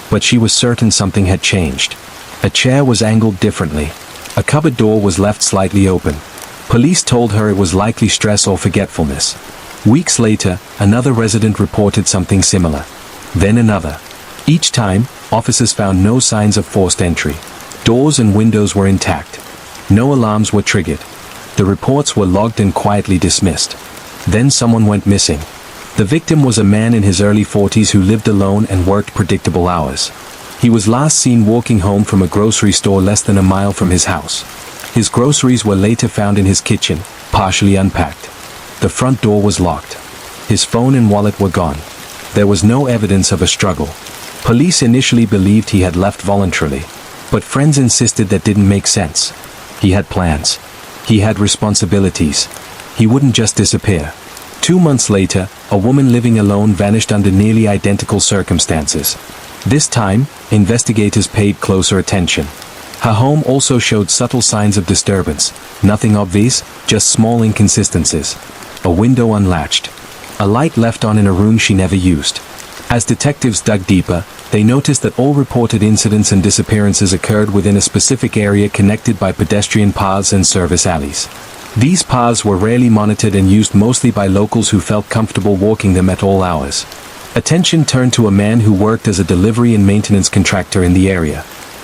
But she was certain something had changed. A chair was angled differently. A cupboard door was left slightly open. Police told her it was likely stress or forgetfulness. Weeks later, another resident reported something similar. Then another. Each time, officers found no signs of forced entry. Doors and windows were intact. No alarms were triggered. The reports were logged and quietly dismissed. Then someone went missing. The victim was a man in his early 40s who lived alone and worked predictable hours. He was last seen walking home from a grocery store less than a mile from his house. His groceries were later found in his kitchen, partially unpacked. The front door was locked. His phone and wallet were gone. There was no evidence of a struggle. Police initially believed he had left voluntarily, but friends insisted that didn't make sense. He had plans. He had responsibilities. He wouldn't just disappear. 2 months later, a woman living alone vanished under nearly identical circumstances. This time, investigators paid closer attention. Her home also showed subtle signs of disturbance. Nothing obvious, just small inconsistencies. A window unlatched. A light left on in a room she never used. As detectives dug deeper, they noticed that all reported incidents and disappearances occurred within a specific area connected by pedestrian paths and service alleys. These paths were rarely monitored and used mostly by locals who felt comfortable walking them at all hours. Attention turned to a man who worked as a delivery and maintenance contractor in the area.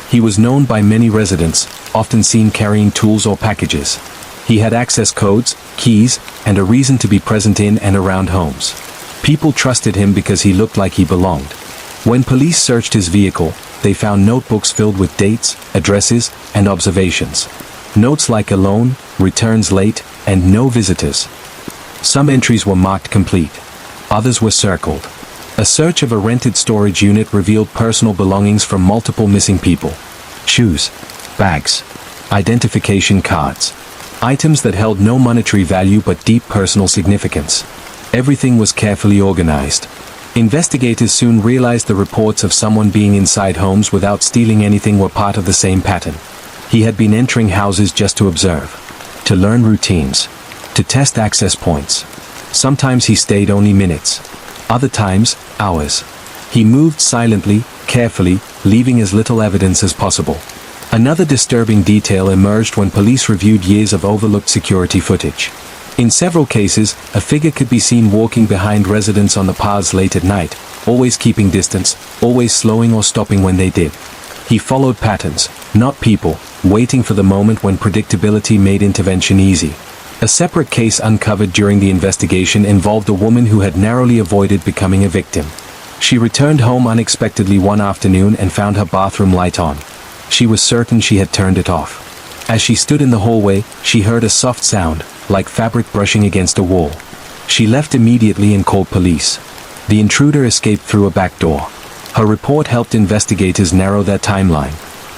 He was known by many residents, often seen carrying tools or packages. He had access codes, keys, and a reason to be present in and around homes. People trusted him because he looked like he belonged. When police searched his vehicle, they found notebooks filled with dates, addresses, and observations. Notes like alone, returns late, and no visitors. Some entries were marked complete. Others were circled. A search of a rented storage unit revealed personal belongings from multiple missing people. Shoes, bags, identification cards. Items that held no monetary value but deep personal significance. Everything was carefully organized. Investigators soon realized the reports of someone being inside homes without stealing anything were part of the same pattern. He had been entering houses just to observe, to learn routines, to test access points. Sometimes he stayed only minutes. Other times, hours. He moved silently, carefully, leaving as little evidence as possible. Another disturbing detail emerged when police reviewed years of overlooked security footage. In several cases, a figure could be seen walking behind residents on the paths late at night, always keeping distance, always slowing or stopping when they did. He followed patterns, not people, waiting for the moment when predictability made intervention easy. A separate case uncovered during the investigation involved a woman who had narrowly avoided becoming a victim. She returned home unexpectedly one afternoon and found her bathroom light on. She was certain she had turned it off. As she stood in the hallway, she heard a soft sound, like fabric brushing against a wall. She left immediately and called police. The intruder escaped through a back door. Her report helped investigators narrow their timeline.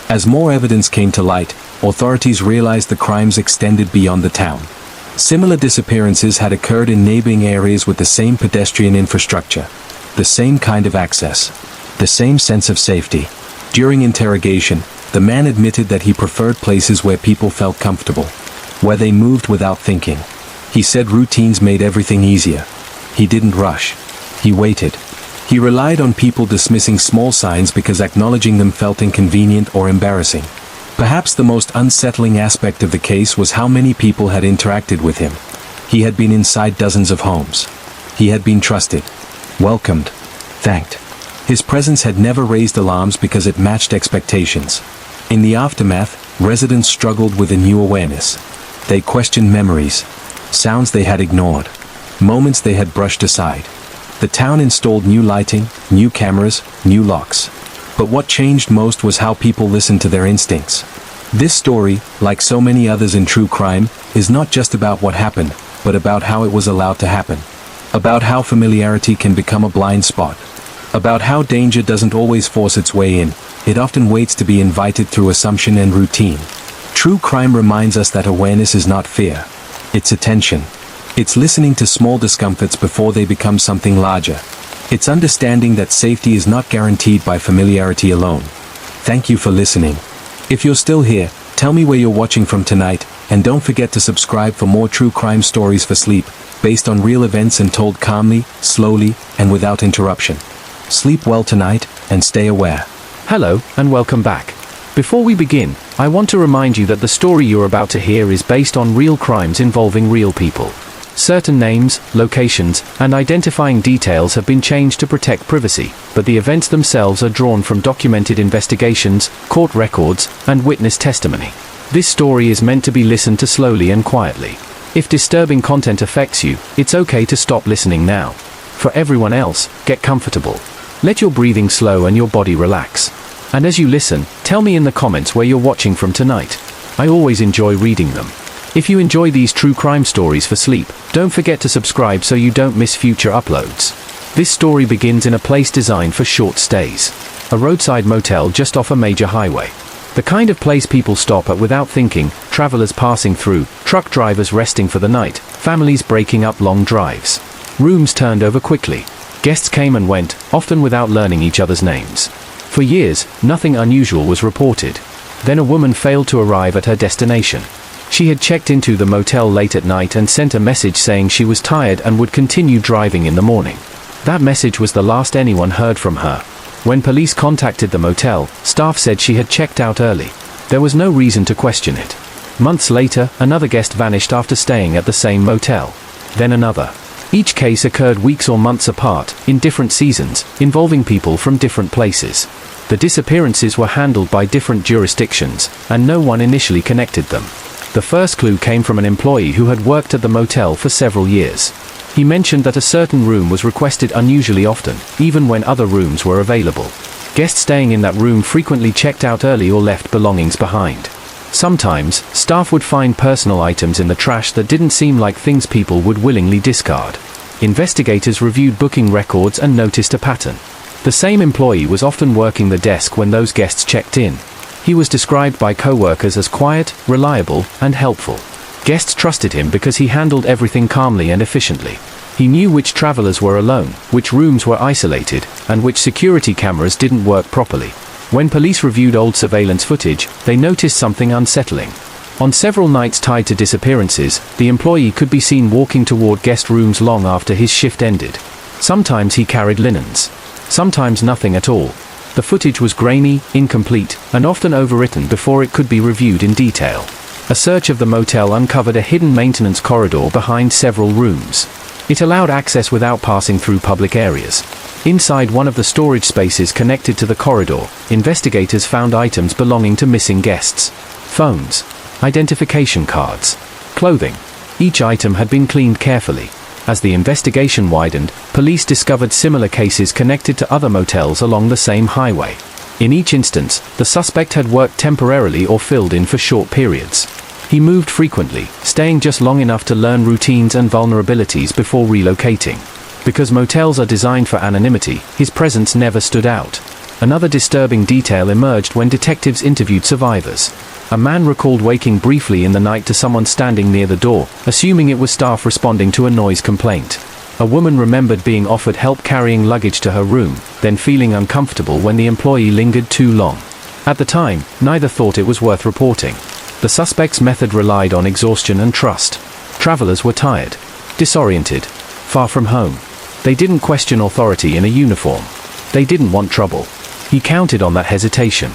As more evidence came to light, authorities realized the crimes extended beyond the town. Similar disappearances had occurred in neighboring areas with the same pedestrian infrastructure, the same kind of access, the same sense of safety. During interrogation, the man admitted that he preferred places where people felt comfortable, where they moved without thinking. He said routines made everything easier. He didn't rush. He waited. He relied on people dismissing small signs because acknowledging them felt inconvenient or embarrassing. Perhaps the most unsettling aspect of the case was how many people had interacted with him. He had been inside dozens of homes. He had been trusted, welcomed, thanked. His presence had never raised alarms because it matched expectations. In the aftermath, residents struggled with a new awareness. They questioned memories, sounds they had ignored, moments they had brushed aside. The town installed new lighting, new cameras, new locks. But what changed most was how people listened to their instincts. This story, like so many others in true crime, is not just about what happened, but about how it was allowed to happen. About how familiarity can become a blind spot. About how danger doesn't always force its way in, it often waits to be invited through assumption and routine. True crime reminds us that awareness is not fear. It's attention. It's listening to small discomforts before they become something larger. It's understanding that safety is not guaranteed by familiarity alone. Thank you for listening. If you're still here, tell me where you're watching from tonight, and don't forget to subscribe for more true crime stories for sleep, based on real events and told calmly, slowly, and without interruption. Sleep well tonight, and stay aware. Hello, and welcome back. Before we begin, I want to remind you that the story you're about to hear is based on real crimes involving real people. Certain names, locations, and identifying details have been changed to protect privacy, but the events themselves are drawn from documented investigations, court records, and witness testimony. This story is meant to be listened to slowly and quietly. If disturbing content affects you, it's okay to stop listening now. For everyone else, get comfortable. Let your breathing slow and your body relax. And as you listen, tell me in the comments where you're watching from tonight. I always enjoy reading them. If you enjoy these true crime stories for sleep, don't forget to subscribe so you don't miss future uploads. This story begins in a place designed for short stays. A roadside motel just off a major highway. The kind of place people stop at without thinking, travelers passing through, truck drivers resting for the night, families breaking up long drives. Rooms turned over quickly. Guests came and went, often without learning each other's names. For years, nothing unusual was reported. Then a woman failed to arrive at her destination. She had checked into the motel late at night and sent a message saying she was tired and would continue driving in the morning. That message was the last anyone heard from her. When police contacted the motel, staff said she had checked out early. There was no reason to question it. Months later, another guest vanished after staying at the same motel. Then another. Each case occurred weeks or months apart, in different seasons, involving people from different places. The disappearances were handled by different jurisdictions, and no one initially connected them. The first clue came from an employee who had worked at the motel for several years. He mentioned that a certain room was requested unusually often, even when other rooms were available. Guests staying in that room frequently checked out early or left belongings behind. Sometimes, staff would find personal items in the trash that didn't seem like things people would willingly discard. Investigators reviewed booking records and noticed a pattern. The same employee was often working the desk when those guests checked in. He was described by co-workers as quiet, reliable, and helpful. Guests trusted him because he handled everything calmly and efficiently. He knew which travelers were alone, which rooms were isolated, and which security cameras didn't work properly. When police reviewed old surveillance footage, they noticed something unsettling. On several nights tied to disappearances, the employee could be seen walking toward guest rooms long after his shift ended. Sometimes he carried linens. Sometimes nothing at all. The footage was grainy, incomplete, and often overwritten before it could be reviewed in detail. A search of the motel uncovered a hidden maintenance corridor behind several rooms. It allowed access without passing through public areas. Inside one of the storage spaces connected to the corridor, investigators found items belonging to missing guests. Phones, identification cards, clothing. Each item had been cleaned carefully. As the investigation widened, police discovered similar cases connected to other motels along the same highway. In each instance, the suspect had worked temporarily or filled in for short periods. He moved frequently, staying just long enough to learn routines and vulnerabilities before relocating. Because motels are designed for anonymity, his presence never stood out. Another disturbing detail emerged when detectives interviewed survivors. A man recalled waking briefly in the night to someone standing near the door, assuming it was staff responding to a noise complaint. A woman remembered being offered help carrying luggage to her room, then feeling uncomfortable when the employee lingered too long. At the time, neither thought it was worth reporting. The suspect's method relied on exhaustion and trust. Travelers were tired, disoriented, far from home. They didn't question authority in a uniform. They didn't want trouble. He counted on that hesitation.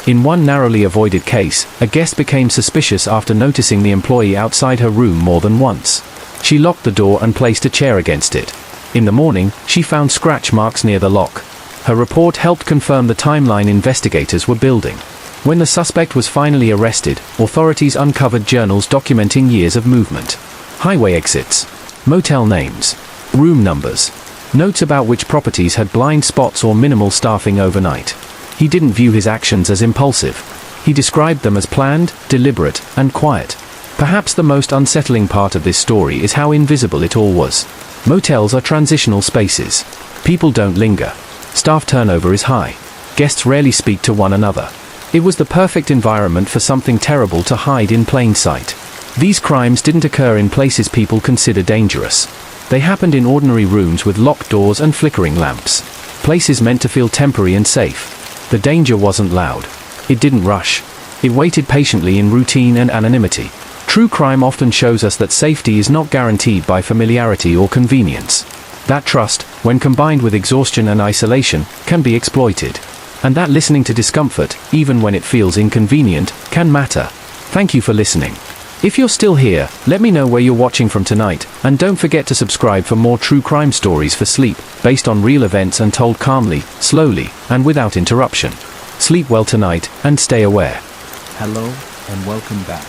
In one narrowly avoided case, a guest became suspicious after noticing the employee outside her room more than once. She locked the door and placed a chair against it. In the morning, she found scratch marks near the lock. Her report helped confirm the timeline investigators were building. When the suspect was finally arrested, authorities uncovered journals documenting years of movement. Highway exits, motel names, room numbers, notes about which properties had blind spots or minimal staffing overnight. He didn't view his actions as impulsive. He described them as planned, deliberate, and quiet. Perhaps the most unsettling part of this story is how invisible it all was. Motels are transitional spaces. People don't linger. Staff turnover is high. Guests rarely speak to one another. It was the perfect environment for something terrible to hide in plain sight. These crimes didn't occur in places people consider dangerous. They happened in ordinary rooms with locked doors and flickering lamps. Places meant to feel temporary and safe. The danger wasn't loud. It didn't rush. It waited patiently in routine and anonymity. True crime often shows us that safety is not guaranteed by familiarity or convenience. That trust, when combined with exhaustion and isolation, can be exploited. And that listening to discomfort, even when it feels inconvenient, can matter. Thank you for listening. If you're still here, let me know where you're watching from tonight, and don't forget to subscribe for more true crime stories for sleep, based on real events and told calmly, slowly, and without interruption. Sleep well tonight, and stay aware. Hello, and welcome back.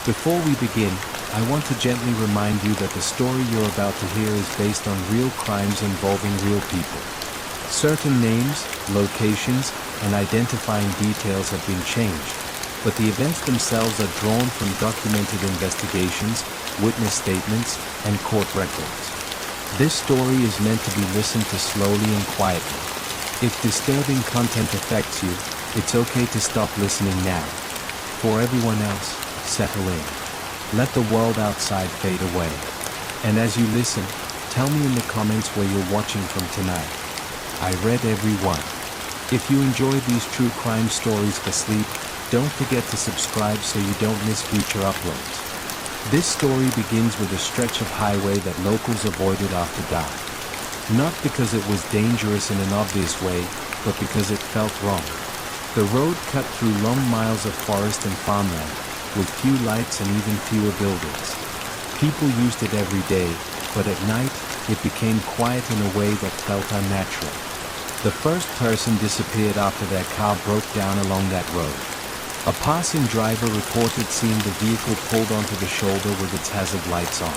Before we begin, I want to gently remind you that the story you're about to hear is based on real crimes involving real people. Certain names, locations, and identifying details have been changed, but the events themselves are drawn from documented investigations, witness statements, and court records. This story is meant to be listened to slowly and quietly. If disturbing content affects you, it's okay to stop listening now. For everyone else, settle in. Let the world outside fade away. And as you listen, tell me in the comments where you're watching from tonight. I read every one. If you enjoy these true crime stories for sleep, don't forget to subscribe so you don't miss future uploads. This story begins with a stretch of highway that locals avoided after dark. Not because it was dangerous in an obvious way, but because it felt wrong. The road cut through long miles of forest and farmland, with few lights and even fewer buildings. People used it every day, but at night, it became quiet in a way that felt unnatural. The first person disappeared after their car broke down along that road. A passing driver reported seeing the vehicle pulled onto the shoulder with its hazard lights on.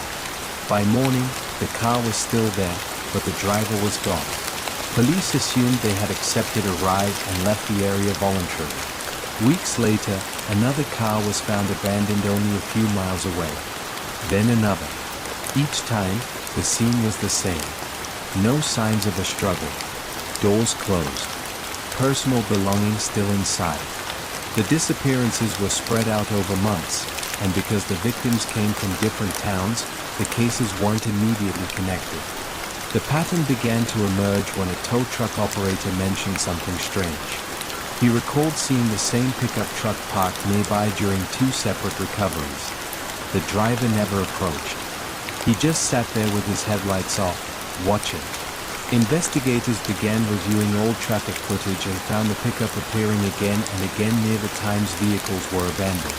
By morning, the car was still there, but the driver was gone. Police assumed they had accepted a ride and left the area voluntarily. Weeks later, another car was found abandoned only a few miles away. Then another. Each time, the scene was the same. No signs of a struggle. Doors closed. Personal belongings still inside. The disappearances were spread out over months, and because the victims came from different towns, the cases weren't immediately connected. The pattern began to emerge when a tow truck operator mentioned something strange. He recalled seeing the same pickup truck parked nearby during two separate recoveries. The driver never approached. He just sat there with his headlights off, watching. Investigators began reviewing old traffic footage and found the pickup appearing again and again near the times vehicles were abandoned.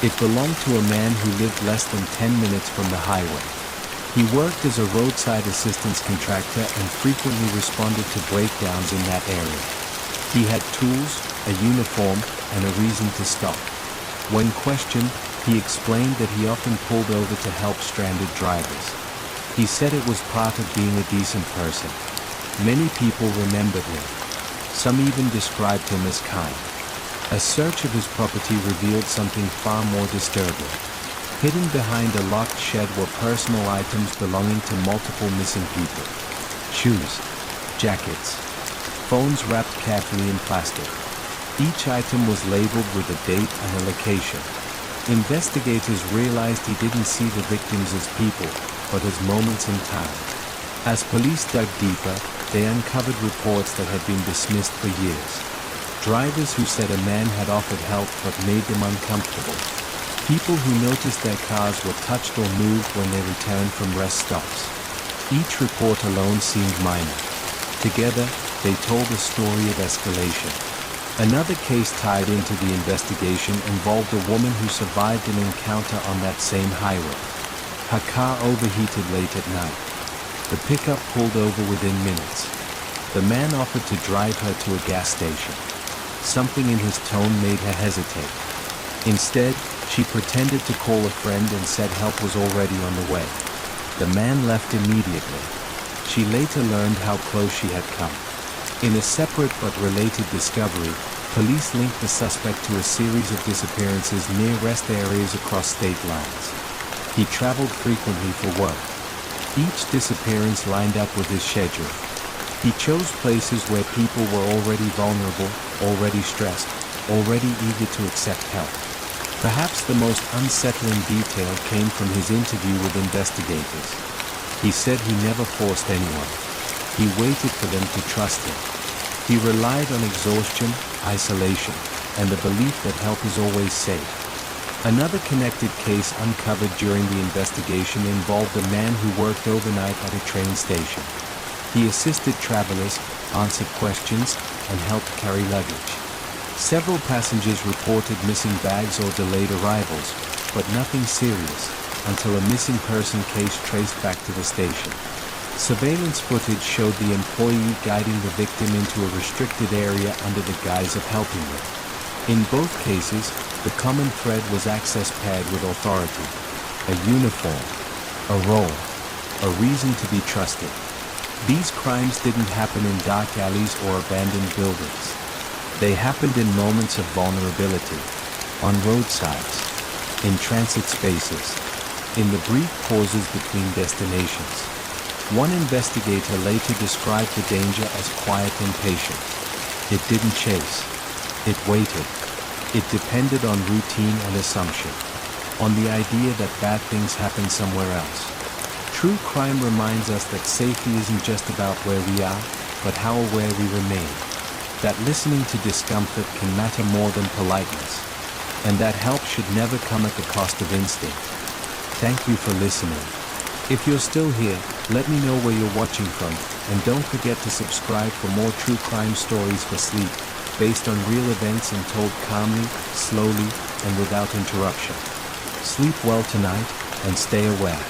It belonged to a man who lived less than 10 minutes from the highway. He worked as a roadside assistance contractor and frequently responded to breakdowns in that area. He had tools, a uniform, and a reason to stop. When questioned, he explained that he often pulled over to help stranded drivers. He said it was part of being a decent person. Many people remembered him. Some even described him as kind. A search of his property revealed something far more disturbing. Hidden behind a locked shed were personal items belonging to multiple missing people. Shoes, jackets, phones wrapped carefully in plastic. Each item was labeled with a date and a location. Investigators realized he didn't see the victims as people, but as moments in time. As police dug deeper, they uncovered reports that had been dismissed for years. Drivers who said a man had offered help but made them uncomfortable. People who noticed their cars were touched or moved when they returned from rest stops. Each report alone seemed minor. Together, they told a story of escalation. Another case tied into the investigation involved a woman who survived an encounter on that same highway. Her car overheated late at night. The pickup pulled over within minutes. The man offered to drive her to a gas station. Something in his tone made her hesitate. Instead, she pretended to call a friend and said help was already on the way. The man left immediately. She later learned how close she had come. In a separate but related discovery, police linked the suspect to a series of disappearances near rest areas across state lines. He traveled frequently for work. Each disappearance lined up with his schedule. He chose places where people were already vulnerable, already stressed, already eager to accept help. Perhaps the most unsettling detail came from his interview with investigators. He said he never forced anyone. He waited for them to trust him. He relied on exhaustion, isolation, and the belief that help is always safe. Another connected case uncovered during the investigation involved a man who worked overnight at a train station. He assisted travelers, answered questions, and helped carry luggage. Several passengers reported missing bags or delayed arrivals, but nothing serious, until a missing person case traced back to the station. Surveillance footage showed the employee guiding the victim into a restricted area under the guise of helping them. In both cases, the common thread was access paired with authority, a uniform, a role, a reason to be trusted. These crimes didn't happen in dark alleys or abandoned buildings. They happened in moments of vulnerability, on roadsides, in transit spaces, in the brief pauses between destinations. One investigator later described the danger as quiet and patient. It didn't chase. It waited. It depended on routine and assumption, on the idea that bad things happen somewhere else. True crime reminds us that safety isn't just about where we are, but how aware we remain. That listening to discomfort can matter more than politeness, and that help should never come at the cost of instinct. Thank you for listening. If you're still here, let me know where you're watching from, and don't forget to subscribe for more true crime stories for sleep, based on real events and told calmly, slowly, and without interruption. Sleep well tonight, and stay aware.